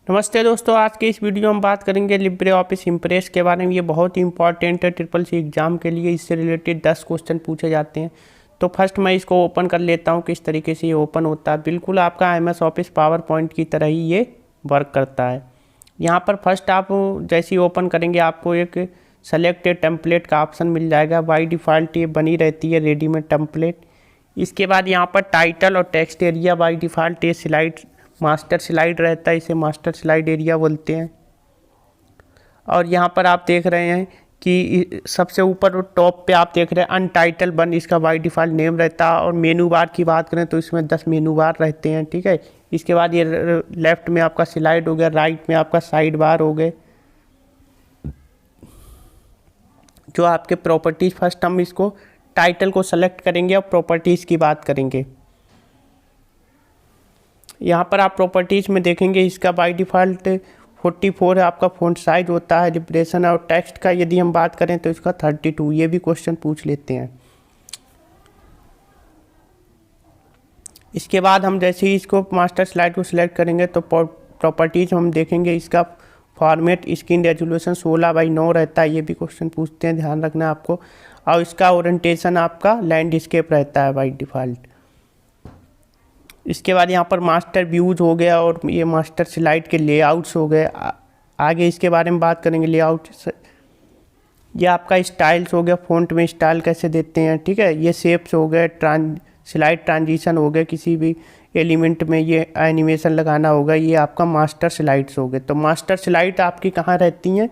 नमस्ते दोस्तों, आज की इस वीडियो में बात करेंगे लिब्रे ऑफिस इम्प्रेस के बारे में। ये बहुत ही इंपॉर्टेंट है ट्रिपल सी एग्ज़ाम के लिए। इससे रिलेटेड 10 क्वेश्चन पूछे जाते हैं। तो फर्स्ट मैं इसको ओपन कर लेता हूँ किस तरीके से ये ओपन होता है। बिल्कुल आपका MS ऑफिस पावर पॉइंट की तरह ही ये वर्क करता है। यहाँ पर फर्स्ट आप जैसे ही ओपन करेंगे आपको एक सेलेक्ट टेम्पलेट का ऑप्शन मिल जाएगा। बाई डिफ़ॉल्ट ये बनी रहती है रेडीमेड टेम्पलेट। इसके बाद यहाँ पर टाइटल और टेक्स्ट एरिया बाई डिफ़ॉल्ट ये स्लाइड मास्टर स्लाइड रहता है, इसे मास्टर स्लाइड एरिया बोलते हैं। और यहाँ पर आप देख रहे हैं कि सबसे ऊपर टॉप पे आप देख रहे हैं अनटाइटल 1, इसका बाय डिफ़ॉल्ट नेम रहता है। और मेनू बार की बात करें तो इसमें 10 मेनू बार रहते हैं, ठीक है। इसके बाद ये लेफ़्ट में आपका स्लाइड हो गया, राइट में आपका साइड बार हो गए। जो आपके प्रॉपर्टीज़, फर्स्ट हम इसको टाइटल को सेलेक्ट करेंगे और प्रॉपर्टीज़ की बात करेंगे। यहाँ पर आप प्रॉपर्टीज़ में देखेंगे इसका बाय डिफ़ॉल्ट 44 आपका फ़ॉन्ट साइज होता है। लिब्रेशन और टेक्स्ट का यदि हम बात करें तो इसका 32। ये भी क्वेश्चन पूछ लेते हैं। इसके बाद हम जैसे ही इसको मास्टर स्लाइड को सिलेक्ट करेंगे तो प्रॉपर्टीज़ हम देखेंगे इसका फॉर्मेट स्क्रीन रेजोल्यूशन 16:9 रहता है। ये भी क्वेश्चन पूछते हैं, ध्यान रखना आपको। और इसका ओरिएंटेशन आपका लैंडस्केप रहता है बाय डिफ़ॉल्ट। इसके बाद यहाँ पर मास्टर व्यूज हो गया और ये मास्टर स्लाइड के लेआउट्स हो गए। आगे इसके बारे में बात करेंगे लेआउट। ये आपका स्टाइल्स हो गया, फ़ॉन्ट में स्टाइल कैसे देते हैं, ठीक है। ये शेप्स हो गए, स्लाइड ट्रांजिशन हो गए, किसी भी एलिमेंट में ये एनिमेशन लगाना होगा। ये आपका मास्टर स्लाइड्स हो गए। तो मास्टर स्लाइड आपकी कहाँ रहती हैं?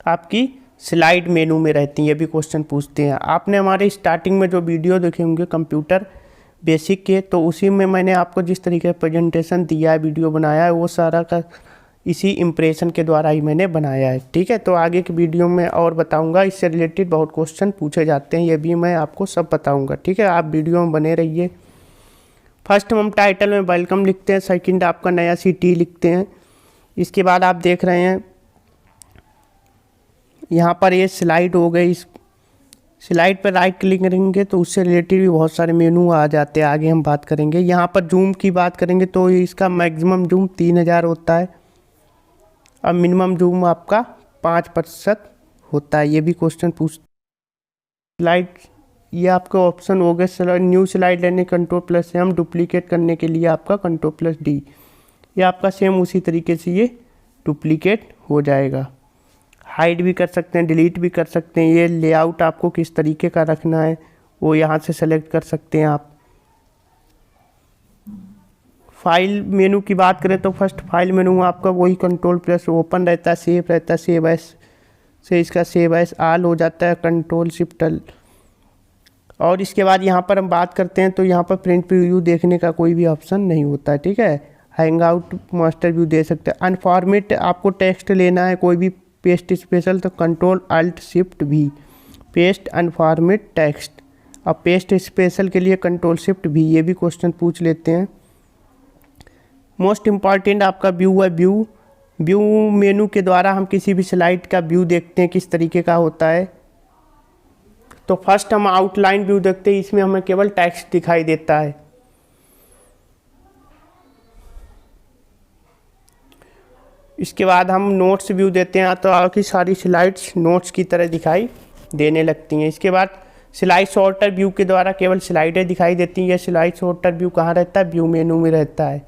आपकी स्लाइड मेनू में रहती हैं। ये भी क्वेश्चन पूछते हैं। आपने हमारे स्टार्टिंग में जो वीडियो देखे होंगे कंप्यूटर बेसिक के, तो उसी में मैंने आपको जिस तरीके से प्रेजेंटेशन दिया है, वीडियो बनाया है, वो सारा का इसी इम्प्रेशन के द्वारा ही मैंने बनाया है, ठीक है। तो आगे की वीडियो में और बताऊंगा, इससे रिलेटेड बहुत क्वेश्चन पूछे जाते हैं, ये भी मैं आपको सब बताऊंगा, ठीक है। आप वीडियो में बने रहिए। फर्स्ट हम टाइटल में वेलकम लिखते हैं, सेकंड आपका नया सिटी लिखते हैं। इसके बाद आप देख रहे हैं यहाँ पर ये स्लाइड हो गई। इस स्लाइड पर राइट क्लिक करेंगे तो उससे रिलेटेड भी बहुत सारे मेनू आ जाते हैं, आगे हम बात करेंगे। यहाँ पर जूम की बात करेंगे तो इसका मैक्सिमम जूम 3000 होता है और मिनिमम जूम आपका 5% होता है। ये भी क्वेश्चन पूछ स्लाइड, ये आपका ऑप्शन हो गया। न्यू स्लाइड लेने Ctrl+M, डुप्लीकेट करने के लिए आपका Ctrl+D। ये आपका सेम उसी तरीके से ये डुप्लीकेट हो जाएगा। हाइड भी कर सकते हैं, डिलीट भी कर सकते हैं। ये लेआउट आपको किस तरीके का रखना है वो यहाँ से सेलेक्ट कर सकते हैं आप। फाइल मेनू की बात करें तो फर्स्ट फाइल मेनू आपका वही Ctrl+ ओपन रहता है, सेव रहता है, सेव एस से इसका सेव एस ऑल हो जाता है, Ctrl+Shift+L। और इसके बाद यहाँ पर हम बात करते हैं तो यहाँ पर प्रिंट प्रीव्यू देखने का कोई भी ऑप्शन नहीं होता है, ठीक है। हैंग आउट मास्टर व्यू दे सकते हैं। अनफॉर्मेट आपको टेक्स्ट लेना है कोई भी पेस्ट स्पेशल तो Ctrl+Alt+Shift+V, पेस्ट अनफॉर्मेट टेक्स्ट। अब पेस्ट स्पेशल के लिए Ctrl+Shift+V। ये भी क्वेश्चन पूछ लेते हैं। मोस्ट इम्पॉर्टेंट आपका व्यू है। व्यू मेनू के द्वारा हम किसी भी स्लाइड का व्यू देखते हैं किस तरीके का होता है। तो फर्स्ट हम आउटलाइन व्यू देखते हैं, इसमें हमें केवल टेक्स्ट दिखाई देता है। इसके बाद हम नोट्स व्यू देते हैं तो आपकी सारी स्लाइड्स नोट्स की तरह दिखाई देने लगती हैं। इसके बाद स्लाइड सॉर्टर व्यू के द्वारा केवल स्लाइडें दिखाई देती हैं। यह स्लाइड सॉर्टर व्यू कहाँ रहता है? व्यू मेनू में रहता है।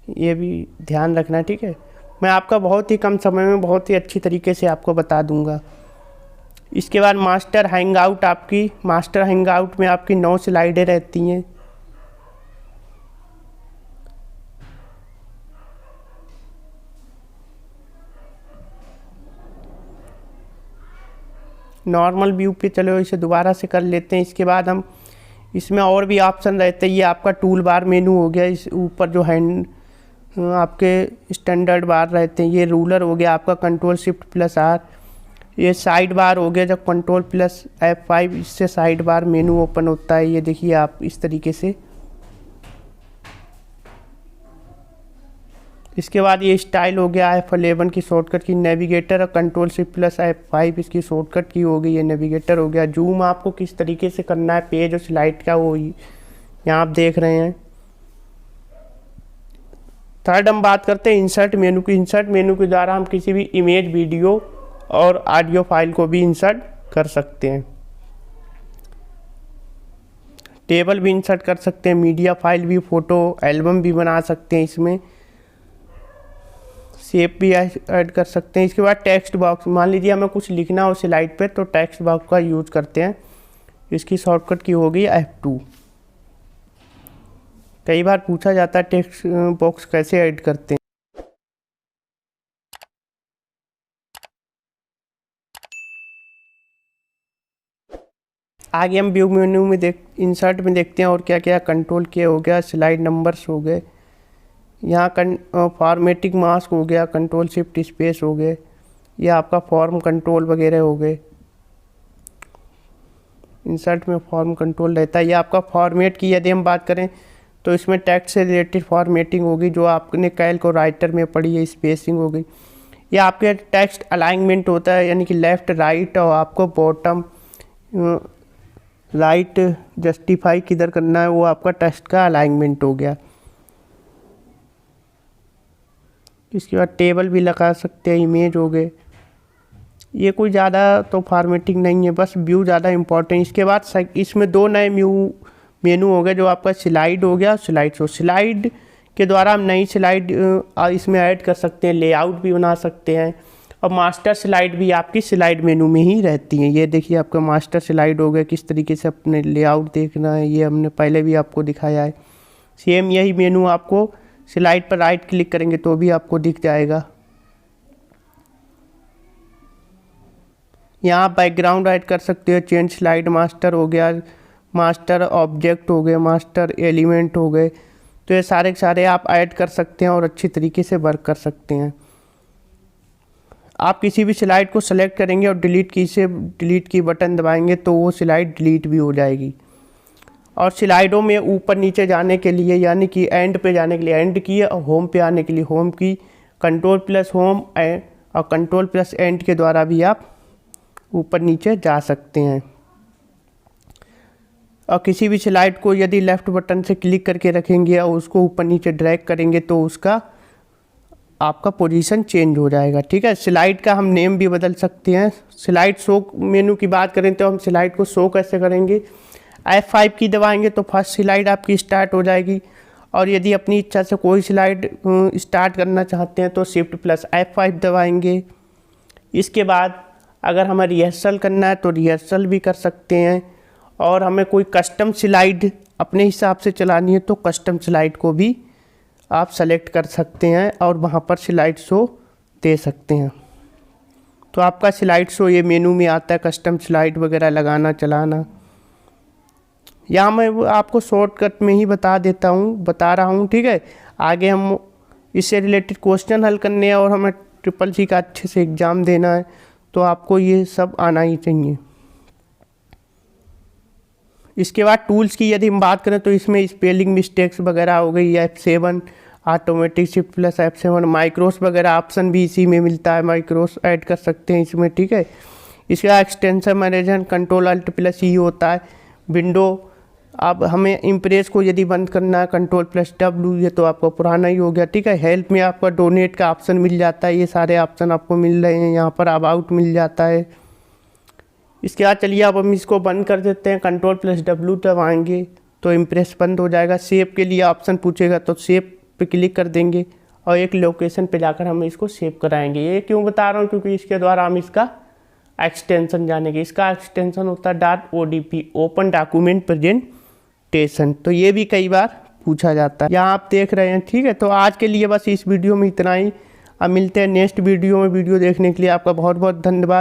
ये भी ध्यान रखना, ठीक है। मैं आपका बहुत ही कम समय में बहुत ही अच्छी तरीके से आपको बता दूंगा। इसके बाद मास्टर हैंगआउट, आपकी मास्टर हैंगआउट में आपकी 9 स्लाइडें रहती हैं। नॉर्मल व्यू पे चलो इसे दोबारा से कर लेते हैं। इसके बाद हम इसमें और भी ऑप्शन रहते हैं। ये आपका टूल बार मेनू हो गया। इस ऊपर जो हैंड आपके स्टैंडर्ड बार रहते हैं, ये रूलर हो गया आपका Ctrl+Shift+R। ये साइड बार हो गया, जब Ctrl+F5 इससे साइड बार मेनू ओपन होता है। ये देखिए आप इस तरीके से। इसके बाद ये स्टाइल हो गया F11 की शॉर्टकट की, नेविगेटर और Ctrl+Shift+F5 इसकी शॉर्टकट की हो गई, ये नेविगेटर हो गया। जूम आपको किस तरीके से करना है पेज और स्लाइड का, वो यहाँ आप देख रहे हैं। थर्ड हम बात करते हैं इंसर्ट मेनू की। इंसर्ट मेनू के द्वारा हम किसी भी इमेज, वीडियो और ऑडियो फाइल को भी इंसर्ट कर सकते हैं। टेबल भी इंसर्ट कर सकते हैं, मीडिया फाइल भी, फ़ोटो एल्बम भी बना सकते हैं, इसमें शेप भी ऐड कर सकते हैं। इसके बाद टेक्स्ट बॉक्स, मान लीजिए हमें कुछ लिखना हो स्लाइड पे तो टेक्स्ट बॉक्स का यूज करते हैं। इसकी शॉर्टकट की होगी F2। कई बार पूछा जाता है टेक्स्ट बॉक्स कैसे ऐड करते हैं। आगे हम व्यू मेन्यू में इंसर्ट में देखते हैं और क्या क्या कंट्रोल किया हो गया। स्लाइड नंबर्स हो गए, यहाँ फॉर्मेटिंग मास्क हो गया, कंट्रोल शिफ्ट स्पेस हो गए, ये आपका फॉर्म कंट्रोल वगैरह हो गए। इंसर्ट में फॉर्म कंट्रोल रहता है। ये आपका फॉर्मेट की यदि हम बात करें तो इसमें टेक्स्ट से रिलेटेड फॉर्मेटिंग होगी जो आपने कैल्क और राइटर में पढ़ी है। स्पेसिंग हो गई। ये आपके टेक्स्ट अलाइनमेंट होता है, यानी कि लेफ़्ट राइट और आपको बॉटम राइट जस्टिफाई किधर करना है, वो आपका टेक्स्ट का अलाइनमेंट हो गया। इसके बाद टेबल भी लगा सकते हैं, इमेज हो गए। ये कोई ज़्यादा तो फॉर्मेटिंग नहीं है, बस व्यू ज़्यादा इम्पोर्टेंट। इसके बाद इसमें दो नए मेनू हो गए, जो आपका स्लाइड हो गया, स्लाइड शो। स्लाइड के द्वारा हम नई स्लाइड इसमें ऐड कर सकते हैं, लेआउट भी बना सकते हैं, और मास्टर स्लाइड भी आपकी स्लाइड मेनू में ही रहती हैं। ये देखिए आपका मास्टर स्लाइड हो गया, किस तरीके से अपने लेआउट देखना है, ये हमने पहले भी आपको दिखाया है। सेम यही मेनू आपको स्लाइड पर राइट क्लिक करेंगे तो भी आपको दिख जाएगा। यहाँ बैकग्राउंड ऐड कर सकते हो, चेंज स्लाइड मास्टर हो गया, मास्टर ऑब्जेक्ट हो गए, मास्टर एलिमेंट हो गए। तो ये सारे के सारे आप ऐड कर सकते हैं और अच्छी तरीके से वर्क कर सकते हैं। आप किसी भी स्लाइड को सेलेक्ट करेंगे और डिलीट की बटन दबाएंगे तो वो स्लाइड डिलीट भी हो जाएगी। और स्लाइडों में ऊपर नीचे जाने के लिए, यानी कि एंड पे जाने के लिए एंड की, और होम पे आने के लिए होम की, कंट्रोल प्लस होम और कंट्रोल प्लस एंड के द्वारा भी आप ऊपर नीचे जा सकते हैं। और किसी भी स्लाइड को यदि लेफ़्ट बटन से क्लिक करके रखेंगे और उसको ऊपर नीचे ड्रैग करेंगे तो उसका आपका पोजीशन चेंज हो जाएगा। ठीक है, स्लाइड का हम नेम भी बदल सकते हैं। स्लाइड शो मेनू की बात करें तो हम स्लाइड को शो कैसे करेंगे, F5 की दबाएंगे तो फर्स्ट स्लाइड आपकी स्टार्ट हो जाएगी। और यदि अपनी इच्छा से कोई स्लाइड स्टार्ट करना चाहते हैं तो शिफ्ट प्लस F5 दबाएंगे। इसके बाद अगर हमें रिहर्सल करना है तो रिहर्सल भी कर सकते हैं, और हमें कोई कस्टम स्लाइड अपने हिसाब से चलानी है तो कस्टम स्लाइड को भी आप सेलेक्ट कर सकते हैं और वहाँ पर स्लाइड शो दे सकते हैं। तो आपका स्लाइड शो ये मेनू में आता है, कस्टम स्लाइड वगैरह लगाना चलाना। यहाँ मैं आपको शॉर्टकट में ही बता रहा हूँ। ठीक है, आगे हम इससे रिलेटेड क्वेश्चन हल करने हैं और हमें CCC का अच्छे से एग्ज़ाम देना है, तो आपको ये सब आना ही चाहिए। इसके बाद टूल्स की यदि हम बात करें तो इसमें स्पेलिंग मिस्टेक्स वगैरह हो गई, F7 automatic shift plus F7, माइक्रोस वगैरह ऑप्शन भी इसी में मिलता है, माइक्रोस ऐड कर सकते हैं इसमें। ठीक है, इसका extension manager control alt plus E होता है। विंडो, अब हमें इम्प्रेस को यदि बंद करना है कंट्रोल प्लस W, ये तो आपका पुराना ही हो गया। ठीक है, हेल्प में आपका डोनेट का ऑप्शन मिल जाता है, ये सारे ऑप्शन आपको मिल रहे हैं। यहाँ पर अबाउट मिल जाता है। इसके बाद चलिए अब हम इसको बंद कर देते हैं, कंट्रोल प्लस W दबाएंगे तो इम्प्रेस बंद हो जाएगा। सेव के लिए ऑप्शन पूछेगा तो सेव पे क्लिक कर देंगे और एक लोकेशन पे जाकर हम इसको सेव कराएंगे। ये क्यों बता रहा हूँ, क्योंकि इसके द्वारा हम इसका एक्सटेंशन जानेंगे। इसका एक्सटेंशन होता है .odp, ओपन डॉक्यूमेंट प्रेजेंटेशन। तो ये भी कई बार पूछा जाता है, यहाँ आप देख रहे हैं। ठीक है, तो आज के लिए बस इस वीडियो में इतना ही। अब मिलते हैं नेक्स्ट वीडियो में। वीडियो देखने के लिए आपका बहुत बहुत धन्यवाद।